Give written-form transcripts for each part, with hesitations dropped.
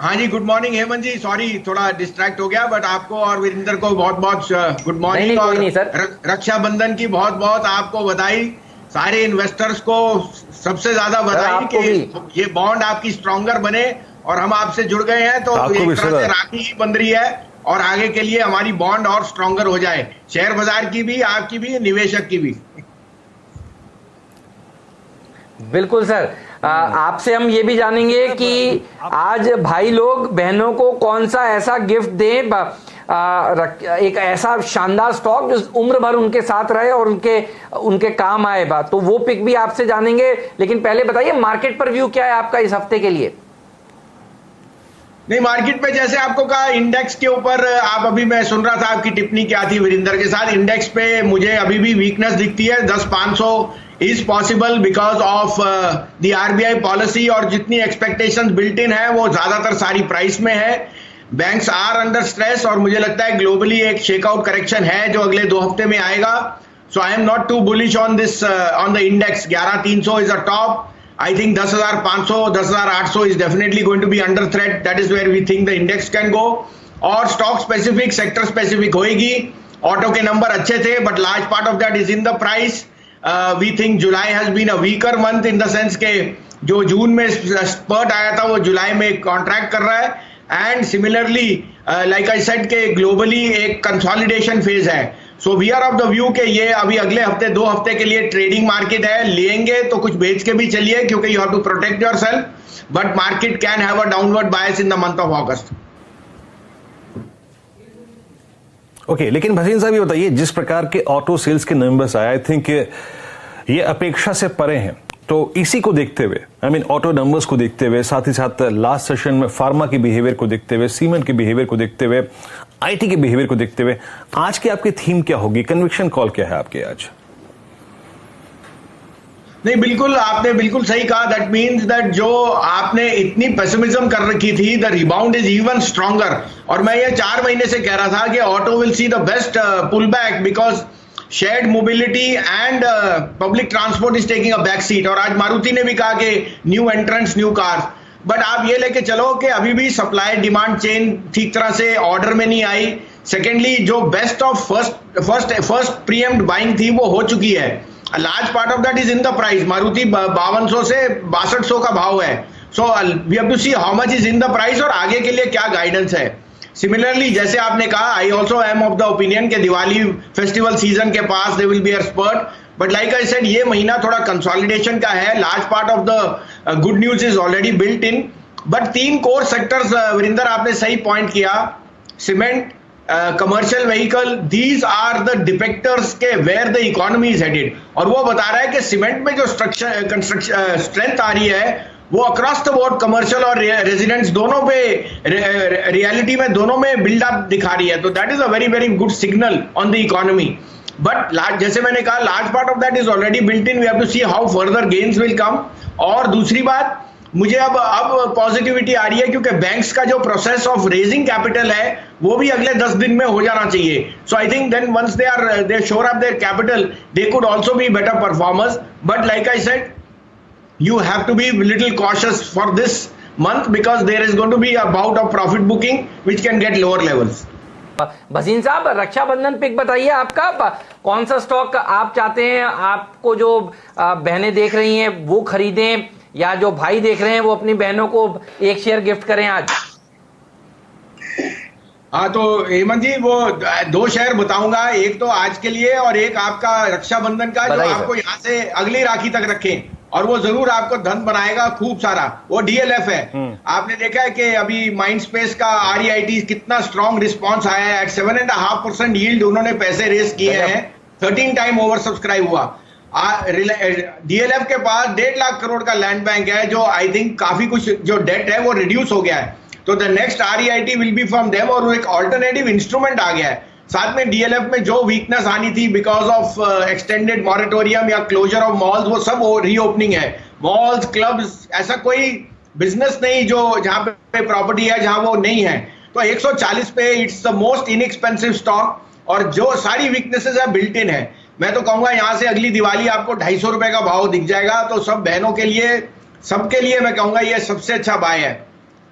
हाँ जी, good morning Hemant जी। Sorry थोड़ा distract हो गया, बट आपको और वीरेंद्र को बहुत बहुत गुड मॉर्निंग। कोई और नहीं सर। रक्षाबंधन की बहुत बहुत आपको बधाई। सारे इन्वेस्टर्स को सबसे ज्यादा सर बधाई आपको कि भी। ये बॉन्ड आपकी स्ट्रॉन्गर बने और हम आपसे जुड़ गए हैं, तो आपको एक भी तरह सर। से राखी ही बंध रही है। और आगे के लिए हमारी बॉन्ड और स्ट्रॉन्गर हो जाए, शेयर बाजार की भी, आपकी भी, निवेशक की भी। बिल्कुल सर। आपसे हम ये भी जानेंगे कि आज भाई लोग बहनों को कौन सा ऐसा गिफ्ट दें, एक ऐसा शानदार स्टॉक जो उम्र भर उनके साथ रहे और उनके उनके काम आए। तो वो पिक भी आपसे जानेंगे, लेकिन पहले बताइए मार्केट पर व्यू क्या है आपका इस हफ्ते के लिए। नहीं, मार्केट पे जैसे आपको कहा, इंडेक्स के ऊपर आप अभी, मैं सुन रहा था आपकी टिप्पणी क्या थी वीरेंद्र के साथ। इंडेक्स पे मुझे अभी भी वीकनेस दिखती है। 10,500 is possible because of the RBI policy, और जितनी एक्सपेक्टेशंस बिल्ट इन है वो ज्यादातर सारी प्राइस में है। बैंक्स आर अंडर स्ट्रेस, और मुझे लगता है ग्लोबली एक शेकआउट करेक्शन है जो अगले 2 हफ्ते में आएगा। So I am not too bullish on this on the index. 11,300 is a top. I think 10,500, 10,800 is definitely going to be under threat. That is where we think the index can go. और stock specific, sector specific होएगी। Auto के number अच्छे थे, but large part of that is in the price. We think July has been a weaker month in the sense के जो जून में spurt आया था वो जुलाई में कॉन्ट्रैक्ट कर रहा है। And similarly like I said के ग्लोबली एक कंसोलिडेशन फेज है। So we are of the view के ये अभी अगले हफ्ते 2 हफ्ते के लिए ट्रेडिंग मार्केट है। लेंगे तो कुछ बेच के भी चलिए, क्योंकि you have to protect yourself, but market can have a downward bias in the month of August. Okay, लेकिन भसीन साहब ये बताइए, जिस प्रकार के ऑटो सेल्स के नंबर्स आए, आई थिंक ये अपेक्षा से परे हैं। तो इसी को देखते हुए, आई मीन ऑटो नंबर्स को देखते हुए, साथ ही साथ लास्ट सेशन में फार्मा के बिहेवियर को देखते हुए, सीमेंट के बिहेवियर को देखते हुए, आईटी के बिहेवियर को देखते हुए, आज की आपकी थीम क्या होगी? कन्विक्शन कॉल क्या है आपके आज? नहीं, बिल्कुल आपने बिल्कुल सही कहा। दैट मीन्स दैट जो आपने इतनी पेसिमिज्म कर रखी थी, the rebound is even stronger. और मैं ये 4 महीने से कह रहा था कि auto will see the best pull back, because shared mobility and public transport is taking a back seat. और आज मारुति ने भी कहा कि new entrants, new cars. But आप ये लेके चलो कि अभी भी सप्लाई डिमांड चेन ठीक तरह से ऑर्डर में नहीं आई। सेकेंडली, जो best of first preempt buying थी वो हो चुकी है। Large part of that is in the price. Maruti 5200 से 6200 का भाव है। So we have to see how much is in the price और आगे के लिए क्या गाइडेंस है। सिमिलरली, जैसे आपने कहा, I also am of the opinion के दिवाली फेस्टिवल सीजन के पास they will be a spurt, but like I said ये महीना थोड़ा कंसोलिडेशन का है। Large part of the good news is already built in. But 3 core sectors, Virendra आपने सही पॉइंट किया, cement, commercial vehicle, these are the depictors के where the economy is headed. और वो बता रहा है कि सीमेंट में जो कंस्ट्रक्शन स्ट्रेंथ आ रही है वो अक्रॉस द बोर्ड, कमर्शियल और रेजिडेंट्स दोनों पे, रियलिटी में दोनों में बिल्डअप दिखा रही है। तो that is a very very good signal on the economy. But जैसे मैंने कहा, large part of that is already built in. We have to see how further gains will come. और दूसरी बात, मुझे अब पॉजिटिविटी आ रही है, क्योंकि बैंक्स का जो प्रोसेस ऑफ रेजिंग कैपिटल है वो भी अगले 10 दिन में हो जाना चाहिए। So I think then once they shore up their capital, they could also be better performers. But like I said, you have to be little cautious for this month because there is going to be a bout of profit booking which can get lower levels. Bhasin साहब, Rakshabandhan pick बताइए आपका। कौन सा stock आप चाहते हैं आपको जो बहनें देख रही हैं वो खरीदें, या जो भाई देख रहे हैं वो अपनी बहनों को एक शेयर गिफ्ट करें आज? हाँ, तो हेमंत जी वो 2 शेयर बताऊंगा, एक तो आज के लिए और एक आपका रक्षाबंधन का, जो आपको यहाँ से अगली राखी तक रखें और वो जरूर आपको धन बनाएगा खूब सारा। वो डीएलएफ है। आपने देखा है कि अभी माइंड स्पेस का आरईआईटी कितना स्ट्रॉन्ग रिस्पॉन्स आया है। एट 7.5% यील्ड उन्होंने पैसे रेस किए हैं। 13 टाइम ओवर सब्सक्राइब हुआ। डीएलएफ के पास 1.5 लाख करोड़ का लैंड बैंक है, जो आई थिंक काफी कुछ जो डेट है वो रिड्यूस हो गया है। तो the next REIT will be from them, और एक ऑल्टरनेटिव इंस्ट्रूमेंट आ गया है। साथ में डीएलएफ में जो वीकनेस आनी थी बिकॉज ऑफ एक्सटेंडेड मॉरेटोरियम या क्लोजर ऑफ मॉल्स, वो सब रीओपनिंग है। मॉल्स, क्लब्स, ऐसा कोई बिजनेस नहीं जो जहां पे प्रॉपर्टी है जहां वो नहीं है। तो 140 पे it's the most inexpensive stock, और जो सारी वीकनेसेस है बिल्ट इन है। मैं तो कहूंगा यहां से अगली दिवाली आपको 250 रुपए का भाव दिख जाएगा। तो सब बहनों के लिए, सबके लिए मैं कहूंगा ये सबसे अच्छा बाय है।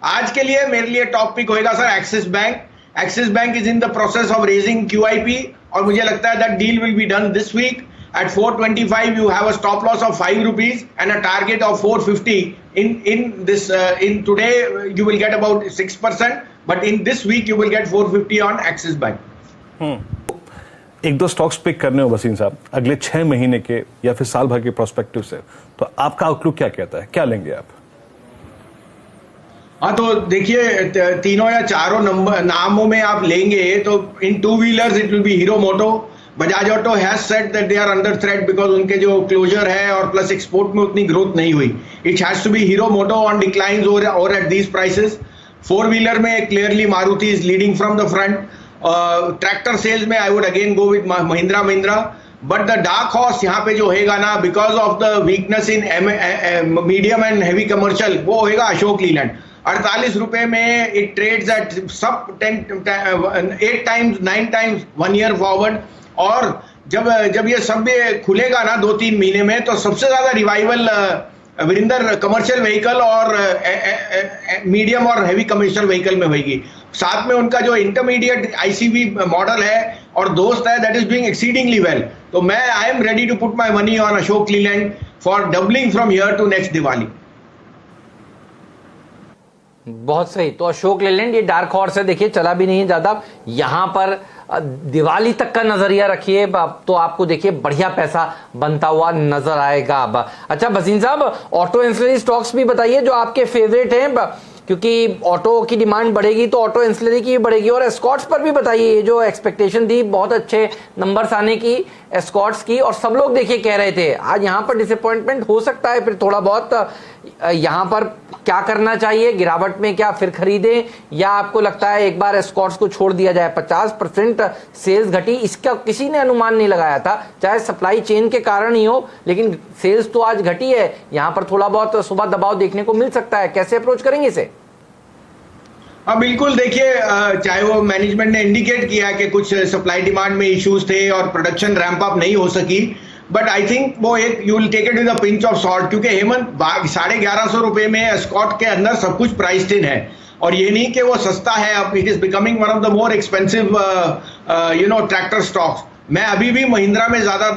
आज के लिए मेरे लिए टॉप पिक होएगा sir Axis Bank. Axis Bank is in the process of raising QIP और मुझे लगता है that deal will be done this week. At 425, you have a stop loss of 5 rupees and a target of 450. In today, you will get about 6%, but in this week, you will get 450 on Axis Bank. एक दो stocks pick करने हो वसीम साहब अगले 6 महीने के या फिर साल भर के प्रोस्पेक्टिव से, तो आपका आउटलुक क्या कहता है, क्या लेंगे आप? हाँ, तो देखिए तीनों या चारों नामों में आप लेंगे तो in two wheelers it will be Hero Moto. Bajaj Auto has said that they are under threat because उनके जो क्लोजर है और प्लस एक्सपोर्ट में उतनी ग्रोथ नहीं हुई। It has to be Hero Moto on declines और at these prices. Four wheeler में clearly Maruti is leading from the front. Tractor sales में I would again go with Mahindra, but the dark horse यहाँ पे जो होगा ना because of the weakness in medium and heavy commercial, वो होगा अशोक लीलैंड। 48 रुपए में इट ट्रेड्स एट सब 8 टाइम्स 9 टाइम्स 1 ईयर फॉरवर्ड। और जब ये सब खुलेगा ना 2-3 महीने में तो सबसे ज्यादा रिवाइवल विरिंदर कमर्शियल व्हीकल और मीडियम और हैवी कमर्शियल व्हीकल में होगी। साथ में उनका जो इंटरमीडिएट ICV मॉडल है और दोस्त है that is doing exceedingly well. तो मैं I am ready to put my money on Ashok Leyland for doubling from here to next Diwali. बहुत सही। तो अशोक लेलैंड ये डार्क हॉर्स है, देखिए चला भी नहीं है ज्यादा, यहां पर दिवाली तक का नजरिया रखिए तो आपको देखिए बढ़िया पैसा बनता हुआ नजर आएगा। अब अच्छा भसीन साहब, ऑटो एंसिलरी स्टॉक्स भी बताइए जो आपके फेवरेट हैं, क्योंकि ऑटो की डिमांड बढ़ेगी तो ऑटो एंसिलरी की भी बढ़ेगी। और एस्कॉर्ट्स पर भी बताइए, ये जो एक्सपेक्टेशन थी बहुत अच्छे नंबर्स आने की एस्कॉर्ट्स की, और सब लोग देखिए कह रहे थे आज यहाँ पर डिसअपॉइंटमेंट हो सकता है फिर थोड़ा बहुत। यहाँ पर क्या करना चाहिए, गिरावट में क्या फिर खरीदें, या आपको लगता है एक बार एस्कॉर्ट्स को छोड़ दिया जाए? 50% सेल्स घटी, इसका किसी ने अनुमान नहीं लगाया था, चाहे सप्लाई चेन के कारण ही हो, लेकिन सेल्स तो आज घटी है। यहाँ पर थोड़ा बहुत सुबह दबाव देखने को मिल सकता है, कैसे अप्रोच करेंगे इसे? हाँ बिल्कुल, देखिए चाहे वो मैनेजमेंट ने इंडिकेट किया कि कुछ सप्लाई डिमांड में इश्यूज थे और प्रोडक्शन रैंप अप नहीं हो सकी, बट आई थिंक वो एक you will take it with a pinch of salt, क्योंकि हेमंत 1150 रुपए में एस्कॉर्ट के अंदर सब कुछ प्राइस्ड इन है। और ये नहीं कि वो सस्ता है, अब it is becoming one of the more expensive tractor stocks. मैं अभी भी महिंद्रा में ज्यादा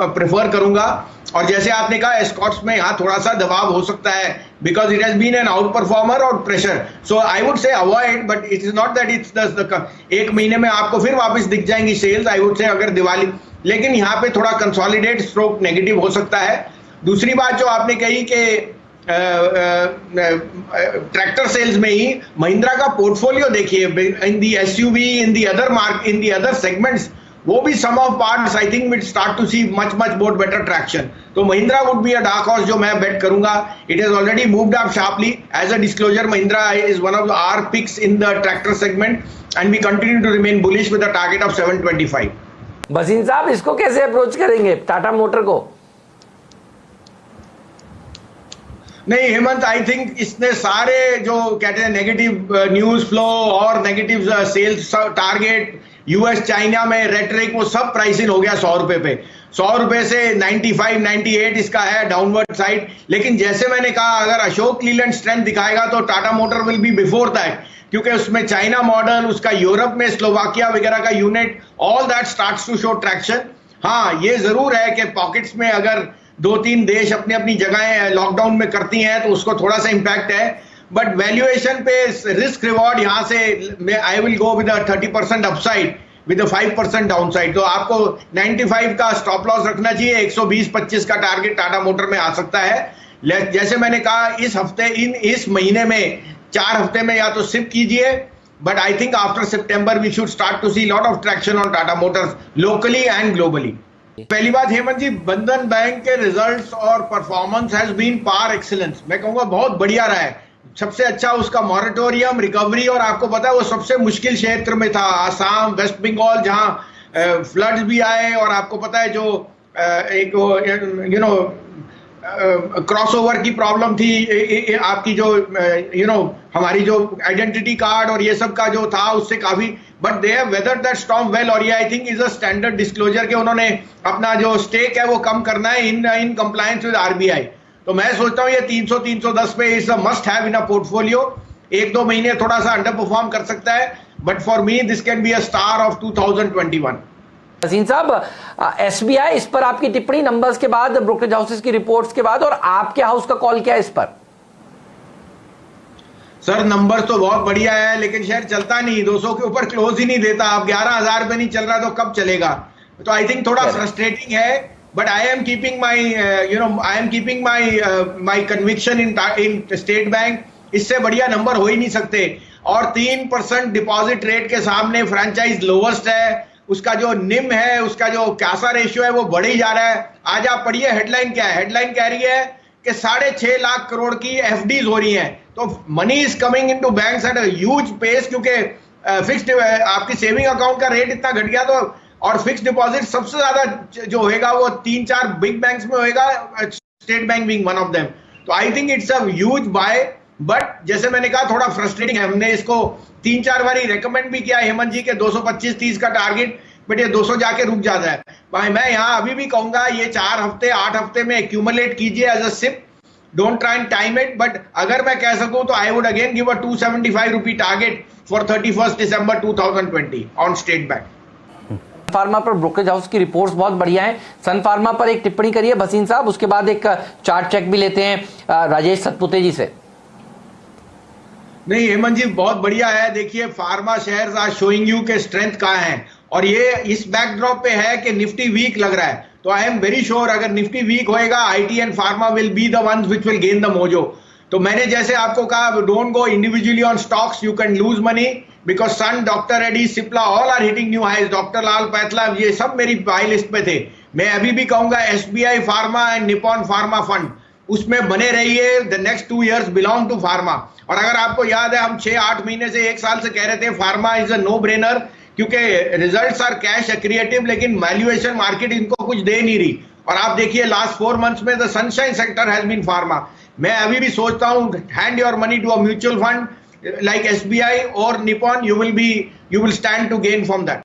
प्रेफर करूंगा। और जैसे आपने कहा एस्कॉर्ट्स में यहाँ थोड़ा सा दबाव हो सकता है because it has been an outperformer और pressure, so I would say avoid, but it is not that it's एक महीने में आपको फिर वापस दिख जाएंगी सेल्स, आई वुड से अगर दिवाली, लेकिन यहाँ पे थोड़ा कंसोलिडेट स्ट्रोक नेगेटिव हो सकता है। दूसरी बात जो आपने कही कि ट्रैक्टर सेल्स में ही महिंद्रा का पोर्टफोलियो देखिए, in the SUV, in the other segments, वो भी some of parts I think will start to see much more better traction. तो Mahindra would be a dark horse जो मैं बेट करूंगा। It has already moved up sharply. As a disclosure, Mahindra is one of our picks in the tractor segment and we continue to remain bullish with a target of 725। Bhasin साहब, इसको कैसे approach करेंगे Tata motor को? नहीं Hemant, I think इसने सारे जो कहते हैं नेगेटिव न्यूज फ्लो और negative sales target US China में रेटरिक, वो सब प्राइस इन हो गया 100 रुपए पे। 100 रुपए से 95 98 इसका है डाउनवर्ड साइड। लेकिन जैसे मैंने कहा, अगर अशोक लीलैंड स्ट्रेंथ दिखाएगा तो Tata motor will be before that, क्योंकि उसमें चाइना मॉडल, उसका यूरोप में स्लोवाकिया वगैरह का unit, all that starts to show traction. हाँ, ये जरूर है कि पॉकेट्स में अगर 2-3 देश अपनी अपनी जगहें लॉकडाउन में करती हैं तो उसको थोड़ा सा इंपैक्ट है, बट वैल्यूएशन पे रिस्क रिवॉर्ड यहाँ से I will go with 30% upside with 5% downside. तो आपको 95 का स्टॉप लॉस रखना चाहिए, 120-25 का टारगेट टाटा मोटर में आ सकता है। जैसे मैंने कहा, इस महीने में 4 हफ्ते में या तो सिप कीजिए, but I think after September we should start to see lot of traction on Tata motors locally and globally. पहली बात हेमंत जी, बंधन बैंक के रिजल्ट्स और performance has been par excellence, मैं कहूंगा बहुत बढ़िया रहा है। सबसे अच्छा उसका मॉरेटोरियम रिकवरी, और आपको पता है वो सबसे मुश्किल क्षेत्र में था, आसाम, वेस्ट बंगाल, जहां फ्लड्स भी आए, और आपको पता है जो एक क्रॉसओवर की प्रॉब्लम थी, आपकी जो हमारी जो आइडेंटिटी कार्ड और ये सब का जो था उससे काफी, but they have weathered that storm well. और ये I think is a standard disclosure के उन्होंने अपना जो स्टेक है वो कम करना है इन कंप्लायंस विद RBI। तो मैं सोचता हूं ये 300-310 पे is a must have in a portfolio. 1-2 महीने थोड़ा सा अंडर परफॉर्म कर सकता है, but for me this can be a star of 2021। हसीन साहब, एसबीआई, इस पर आपकी टिप्पणी नंबर्स के बाद, ब्रोकरेज हाउसेस की रिपोर्ट्स के बाद, और आपके हाउस का कॉल क्या है इस पर? सर नंबर तो बहुत बढ़िया है, लेकिन शेयर चलता नहीं, 200 के ऊपर क्लोज ही नहीं देता। अब 11,000 पे नहीं चल रहा तो कब चलेगा? तो आई थिंक थोड़ा फ्रस्ट्रेटिंग है, but I am keeping my conviction in state bank. इससे बढ़िया नंबर हो ही नहीं सकते। और 3% डिपॉजिट रेट के सामने फ्रेंचाइज लोवेस्ट है। उसका जो निम है, उसका जो कैसा रेशियो है वो बढ़ ही जा रहा है। आज आप पढ़िए हेडलाइन क्या है। हेडलाइन कह रही है कि 6.5 लाख करोड़ की एफडीज हो रही हैं। तो money is coming into banks at a huge pace, क्योंकि फिक्स्ड आपकी सेविंग अकाउंट का रेट इतना घट गया। तो और फिक्स्ड डिपॉजिट सबसे ज्यादा जो होएगा वो 3-4 बिग बैंक्स में होएगा, state bank being one of them. तो I think it's a huge buy, but जैसे मैंने कहा थोड़ा फ्रस्ट्रेटिंग है। हमने इसको 3-4 बारी रेकमेंड भी किया हेमंत जी के 225-30 का टारगेट, बट ये 200 जाके रुक जाता है। भाई मैं यहाँ अभी भी कहूंगा ये 4 हफ्ते 8 हफ्ते में एक्यूमुलेट कीजिए as a SIP, don't try and time it. But अगर मैं कह सकूं तो I would again give a 275 rupee target for 31 December 2020 on State Bank. Pharma पर ब्रोकरेज हाउस की रिपोर्ट्स बहुत बढ़िया हैं। सन फार्मा पर एक टिप्पणी करिए भसीन साहब, उसके बाद एक चार्ट चेक भी लेते हैं राजेश सतपुते जी से। नहीं हेमंत जी बहुत बढ़िया है। देखिए pharma shares are showing you के स्ट्रेंथ कहाँ है, और ये इस बैकड्रॉप पे है कि निफ्टी वीक लग रहा है। तो आई एम वेरी श्योर अगर निफ्टी वीक होएगा, IT and pharma will be the ones which will gain the mojo. तो मैंने जैसे आपको कहा, don't go individually on stocks, you can lose money, because Sun, doctor Reddy, Cipla all are hitting new highs. Doctor Lal PathLab ये सब मेरी bye list पे थे। मैं अभी भी कहूंगा SBI pharma and Nippon pharma fund उसमें बने रहिए। The next 2 years belong to pharma. और अगर आपको याद है हम 6-8 महीने से 1 साल से कह रहे थे pharma is a no brainer, क्योंकि रिजल्ट्स आर कैश एक्रिएटिव, लेकिन वैल्यूएशन मार्केट इनको कुछ दे नहीं रही। और आप देखिए लास्ट 4 months में the sunshine sector has been pharma. मैं अभी भी सोचता हूं hand your money to a mutual fund like SBI और Nippon, you will stand to gain from that.